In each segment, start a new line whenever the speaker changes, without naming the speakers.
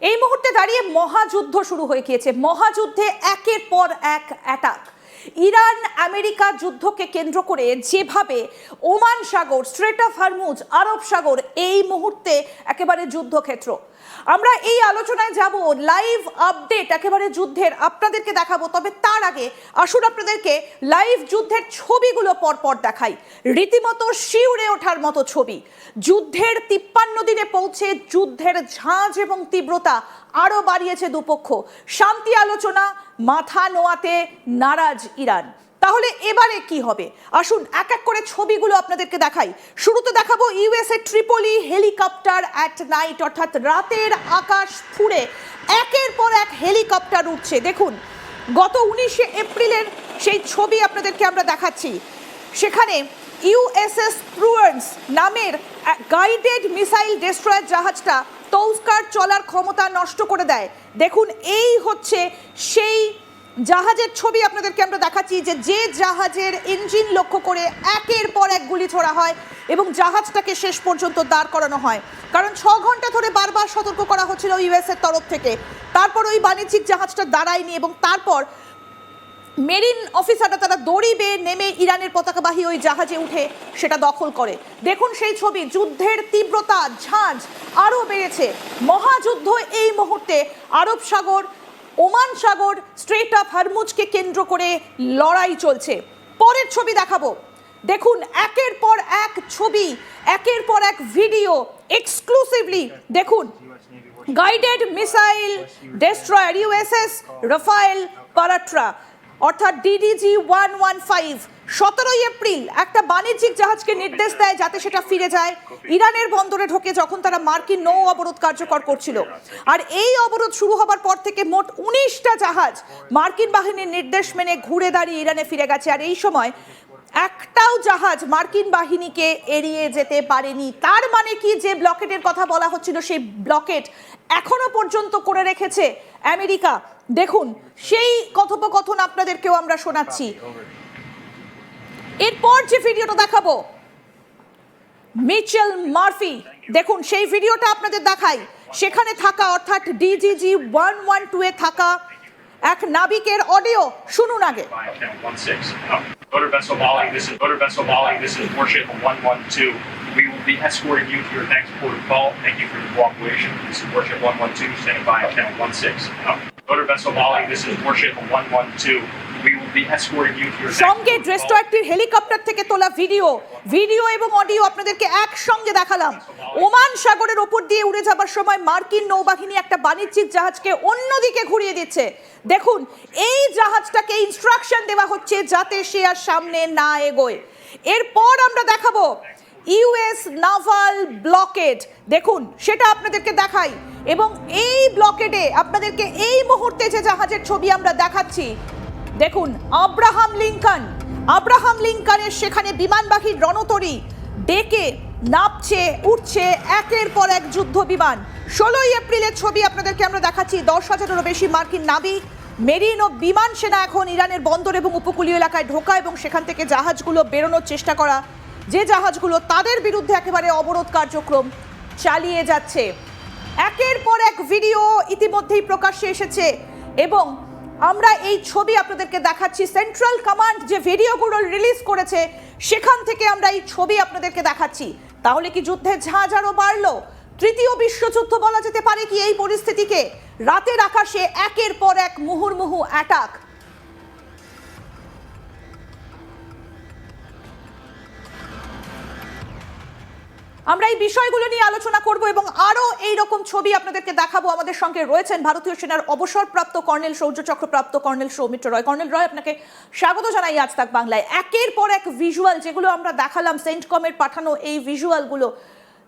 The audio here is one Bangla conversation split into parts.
এই মুহূর্তে দাঁড়িয়ে মহাযুদ্ধ শুরু হয়ে গিয়েছে। মহাযুদ্ধে একের পর এক অ্যাটাক। ইরান আমেরিকা যুদ্ধকে কেন্দ্র করে যেভাবে ওমান সাগর, স্ট্রেট অফ হরমুজ, আরব সাগর এই মুহূর্তে একেবারে যুদ্ধক্ষেত্র। আমরা এই আলোচনায় যাব, লাইভ আপডেট একেবারে যুদ্ধের আপনাদেরকে দেখাবো। তবে তার আগে আসুন আপনাদেরকে লাইভ যুদ্ধের ছবিগুলো পরপর দেখাই। রীতিমতো শিউরে ওঠার মতো ছবি। যুদ্ধের 53 দিনে পৌঁছে যুদ্ধের ঝাঁজ এবং তীব্রতা আরো বাড়িয়েছে দুপক্ষ। শান্তি আলোচনা মাথা নোয়াতে নারাজ ইরান। তাহলে এবারে কি হবে আসুন এক এক করে ছবিগুলো আপনাদেরকে দেখাই। শুরুতে দেখাবো USA Tripoli helicopter at night, অর্থাৎ রাতের আকাশ ফুঁড়ে একের পর এক হেলিকপ্টার উঠছে। দেখুন গত 19শে এপ্রিলের সেই ছবি আপনাদেরকে আমরা দেখাচ্ছি। সেখানে ইউএসএস প্রুয়েন্স নামের গাইডেড মিসাইল ডেস্ট্রয়ার জাহাজটা তৌস্কার চলার ক্ষমতা নষ্ট করে দেয়। দেখুন এই হচ্ছে সেই জাহাজের ছবি আপনাদেরকে আমরা দেখাচ্ছি, যে জাহাজের ইঞ্জিন লক্ষ্য করে একের পর এক গুলি ছোড়া হয় এবং জাহাজটাকে শেষ পর্যন্ত দাঁড় করানো হয়। কারণ 6 ঘন্টা ধরে বারবার সতর্ক করা হচ্ছিল ইউএস এর তরফ থেকে। তারপর ওই বাণিজ্যিক জাহাজটা দাঁড়ায়নি এবং তারপর মেরিন অফিসাররা তারা দড়ি বেয়ে নেমে ইরানের পতাকাবাহী ওই জাহাজে উঠে সেটা দখল করে। দেখুন সেই ছবি। যুদ্ধের তীব্রতা ঝাঁজ আরও বেড়েছে। মহাযুদ্ধ এই মুহূর্তে আরব সাগর, ওমান সাগর, স্ট্রেট অফ হরমুজকে কেন্দ্র করে লড়াই চলছে। পরের ছবি দেখাবো। দেখুন একের পর এক ছবি, একের পর এক ভিডিও এক্সক্লুসিভলি। দেখুন guided missile destroyer USS Rafael Peralta অর্থাৎ ডিডিজি 115 17 এপ্রিল একটা বাণিজ্যিক জাহাজকে নির্দেশ দেয় যাতে সেটা ফিরে যায় ইরানের বন্দরে ঢোকে, যখন তারা মার্কিন নৌ অবরোধ কার্যকর করছিল। আর এই অবরোধ শুরু হবার পর থেকে মোট 19টা জাহাজ মার্কিন বাহিনীর নির্দেশ মেনে ঘুরে দাঁড়িয়ে ইরানে ফিরে গেছে। আর এই সময় একটাও জাহাজ মার্কিন বাহিনীকে এড়িয়ে যেতে পারেনি। তার মানে কি, যে ব্লকেটের কথা বলা হচ্ছিল সেই ব্লকেট এখনো পর্যন্ত করে রেখেছে আমেরিকা। দেখুন সেই কথোপকথন আপনাদেরকেও আমরা শোনাচ্ছি। এরপর যে ভিডিওটা দেখাবো মিচেল মার্ফি, দেখুন সেই ভিডিওটা আপনাদের দেখাই। সেখানে থাকা অর্থাৎ ডিজিজি 112 এ থাকা এক নাবিকের অডিও শুনুন আগে।
Motor vessel Bali, this is warship 112. We will be escorting you to your next port of call. Thank you for your cooperation. This is warship 112, standing by on channel 16. Motor vessel Bali, this is warship 112. We will be escorting you to your next
সঙ্গে ডেস্ট্রয়ারটির হেলিকপ্টার থেকে তোলা ভিডিও এবং অডিও আপনাদেরকে একসঙ্গে দেখালাম। ওমান সাগরের ওপর দিয়ে উড়ে যাবার সময় মার্কিন নৌবাহিনী একটা বাণিজ্যিক জাহাজকে অন্যদিকে ঘুরিয়ে দিচ্ছে। দেখুন এই জাহাজটাকে ইনস্ট্রাকশন দেওয়া হচ্ছে যাতে সে আর সামনে না এগোয়। এরপর আমরা দেখাবো ইউএস নাভাল ব্লকেড। দেখুন সেটা আপনাদেরকে দেখাই এবং এই ব্লকেডে আপনাদেরকে এই মুহূর্তে যে জাহাজের ছবি আমরা দেখাচ্ছি, দেখুন আব্রাহাম লিঙ্কনের সেখানে বিমানবাহী রণতরী ডেকে নামছে উঠছে একের পর এক যুদ্ধ বিমান। 16 এপ্রিলের ছবি আপনাদেরকে আমরা দেখাচ্ছি। 10,000-এরও বেশি মার্কিন নাবিক, মেরিন ও বিমান সেনা এখন ইরানের বন্দর এবং উপকূলীয় এলাকায় ঢোকা এবং সেখান থেকে জাহাজগুলো বেরোনোর চেষ্টা করা, যে জাহাজগুলো তাদের বিরুদ্ধে একেবারে অবরোধ কার্যক্রম চালিয়ে যাচ্ছে। একের পর এক ভিডিও ইতিমধ্যেই প্রকাশ্যে এসেছে এবং আমরা এই ছবি আপনাদেরকে দেখাচ্ছি। সেন্ট্রাল কমান্ড যে ভিডিওগুলো রিলিজ করেছে সেখান থেকে আমরা এই ছবি আপনাদেরকে দেখাচ্ছি। তাহলে কি যুদ্ধের ঝাঁজ আরো বাড়লো? তৃতীয় বিশ্বযুদ্ধ বলা যেতে পারে কি এই পরিস্থিতিকে? রাতের আকাশে একের পর এক মুহুর্মুহু অ্যাটাক। আমরা এই বিষয়গুলো নিয়ে আলোচনা করব এবং আরো এই রকম ছবি আপনাদেরকে দেখাবো। আমাদের সঙ্গে রয়েছেন ভারতীয় সেনার অবসরপ্রাপ্ত কর্নেল, শৌর্য চক্রপ্রাপ্ত কর্নেল সৌমিত্র রয়। কর্নেল রয়, আপনাকে স্বাগত জানাই আজ তাক বাংলায়। একের পর এক ভিজুয়াল যেগুলো আমরা দেখালাম, সেন্টকমের পাঠানো এই ভিজুয়ালগুলো,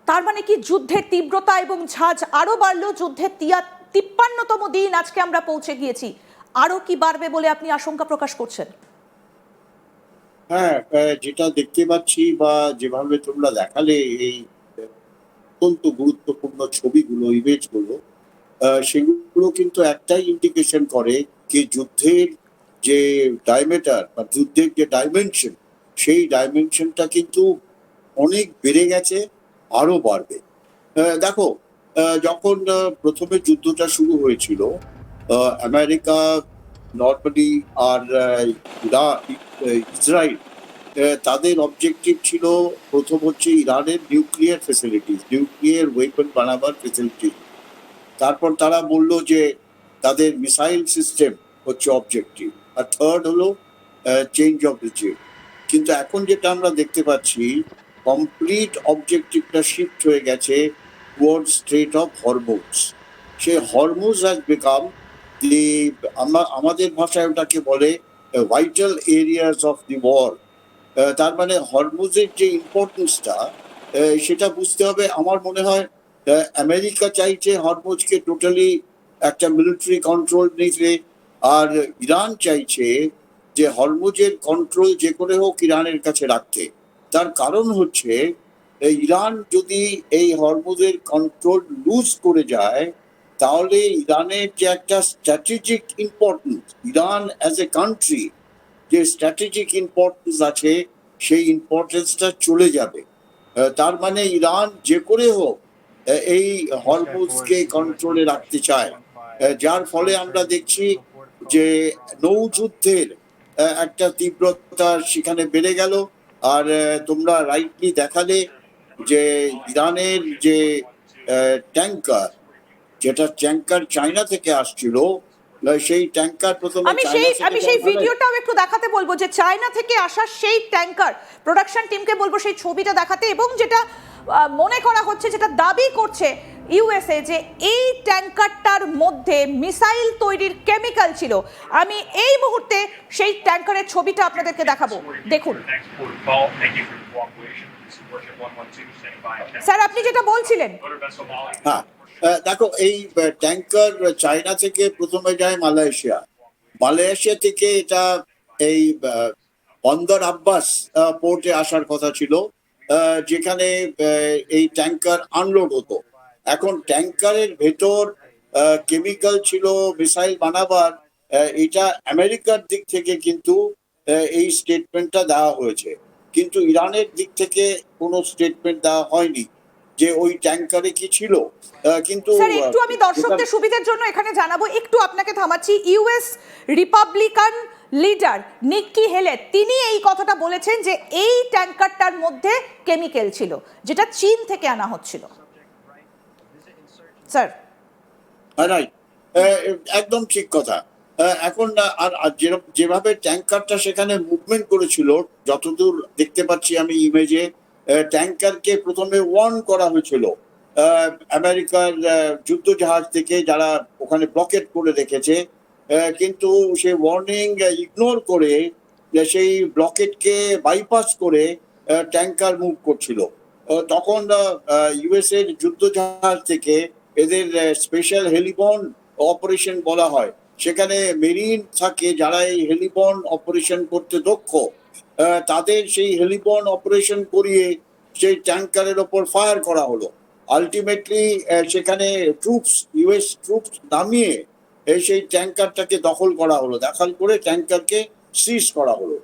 তার মানে কি যুদ্ধের তীব্রতা এবং ঝাঁজ আরো বাড়লো? যুদ্ধের 53তম দিন আজকে আমরা পৌঁছে গিয়েছি, আরো কি বাড়বে বলে আপনি আশঙ্কা প্রকাশ করছেন?
হ্যাঁ, যেটা দেখতে পাচ্ছি বা যেভাবে তোমরা দেখালে এই অত্যন্ত গুরুত্বপূর্ণ ছবিগুলো, ইমেজগুলো, সেগুলো কিন্তু একটাই ইন্ডিকেশন করে যে যুদ্ধের যে ডায়মিটার বা যুদ্ধের যে ডাইমেনশন, সেই ডাইমেনশনটা কিন্তু অনেক বেড়ে গেছে, আরো বাড়বে। দেখো যখন প্রথমে যুদ্ধটা শুরু হয়েছিল, আমেরিকা নর্মালি আর ইসরায়েল, তাদের অবজেক্টিভ ছিল প্রথম হচ্ছে ইরানের নিউক্লিয়ার ফেসিলিটিস, নিউক্লিয়ার ওয়েপন বানাবার ফেসিলিটি। তারপর তারা বলল যে তাদের মিসাইল সিস্টেম হচ্ছে অবজেক্টিভ, আর থার্ড হলো চেঞ্জ অফ রিজিম। কিন্তু এখন যেটা আমরা দেখতে পাচ্ছি, কমপ্লিট অবজেক্টিভটা শিফট হয়ে গেছে টুয়ার্ড স্ট্রেট অফ হরমুজ। সেই হরমুজ হ্যাজ বিকাম দি, আমাদের ভাষায় ওটাকে বলে vital areas of the war. তার মানে হরমুজের যে ইম্পর্টেন্সটা সেটা বুঝতে হবে। আমার মনে হয় আমেরিকা চাইছে হরমুজকে টোটালি একটা মিলিটারি কন্ট্রোল নিতে, আর ইরান চাইছে যে হরমুজের কন্ট্রোল যে করে হোক ইরানের কাছে রাখতে। তার কারণ হচ্ছে ইরান যদি এই হরমুজের কন্ট্রোল লুজ করে যায়, তাহলে ইরানের যে একটা strategic importance, Iran as a country যে স্ট্র্যাটেজিক ইম্পর্টেন্স আছে, সেই ইম্পর্টেন্সটা চলে যাবে। তার মানে ইরান যে করে হোক এই হরমুজকে কন্ট্রোলে রাখতে চায়, যার ফলে আমরা দেখছি যে নৌযুদ্ধের একটা তীব্রতা সেখানে বেড়ে গেল। আর তোমরা রাইটলি দেখালে যে ইরানের যে ট্যাঙ্কার, যেটা ট্যাঙ্কার চায়না থেকে আসছিল, সেই ট্যাঙ্কার প্রথমে
আমি
চায়না থেকে
সেই ভিডিওটাও একটু দেখাতে বলবো, যে চায়না থেকে আসা সেই ট্যাঙ্কার, প্রোডাকশন টিমকে বলবো সেই ছবিটা দেখাতে, এবং যেটা মনে করা হচ্ছে, যেটা দাবি করছে ইউএসএ, যে এই ট্যাঙ্কারটার মধ্যে মিসাইল তৈরির কেমিক্যাল ছিল। আমি এই মুহূর্তে সেই ট্যাঙ্কারের ছবিটা আপনাদেরকে দেখাবো, দেখুন। স্যার, আপনি যেটা বলছিলেন।
হ্যাঁ, দেখো, এই ট্যাঙ্কার চায়না থেকে প্রথমে যায় মালয়েশিয়া, মালয়েশিয়া থেকে এটা এই বন্দর আব্বাস পোর্টে আসার কথা ছিল, যেখানে এই ট্যাঙ্কার আনলোড হতো। এখন ট্যাঙ্কারের ভেতর কেমিক্যাল ছিল মিসাইল বানাবার, এটা আমেরিকার দিক থেকে কিন্তু এই স্টেটমেন্টটা দেওয়া হয়েছে, কিন্তু ইরানের দিক থেকে কোনো স্টেটমেন্ট দেওয়া হয়নি যে ওই ট্যাঙ্কারে কি ছিল। কিন্তু
স্যার, একটু আমি দর্শকদের সুবিধার জন্য এখানে জানাবো, একটু আপনাকে থামাচ্ছি। ইউএস রিপাবলিকান লিডার নিক্কি হেলে তিনি এই কথাটা বলেছেন যে এই ট্যাঙ্কারটার মধ্যে কেমিক্যাল ছিল, যেটা চীন থেকে আনা হচ্ছিল। স্যার,
রাইট, একদম ঠিক কথা। এখন আর যেভাবে ট্যাঙ্কারটা সেখানে মুভমেন্ট করেছিল, যতদূর দেখতে পাচ্ছি আমি ইমেজে, ট্যাঙ্কারকে প্রথমে ওয়ার্ন করা হয়েছিল আমেরিকার যুদ্ধ জাহাজ থেকে, যারা ওখানে ব্লকেট করে রেখেছে, কিন্তু সেই ওয়ার্নিং ইগনোর করে সেই ব্লকেটকে বাইপাস করে ট্যাঙ্কার মুভ করছিল। তখন ইউএস এর যুদ্ধ জাহাজ থেকে এদের স্পেশাল হেলিবর্ন অপারেশন বলা হয়, সেখানে মেরিন থাকে যারা এই হেলিবর্ন অপারেশন করতে দক্ষ, তাদের সেই হেলিবর্ন অপারেশন করিয়ে সেই ট্যাঙ্কারের ওপর ফায়ার করা হলো। আলটিমেটলি সেখানে ইউএস ট্রুপস নামিয়ে সেই ট্যাঙ্কারটাকে দখল করা হলো, দখল করে ট্যাঙ্কারকে সিজ করা হলো।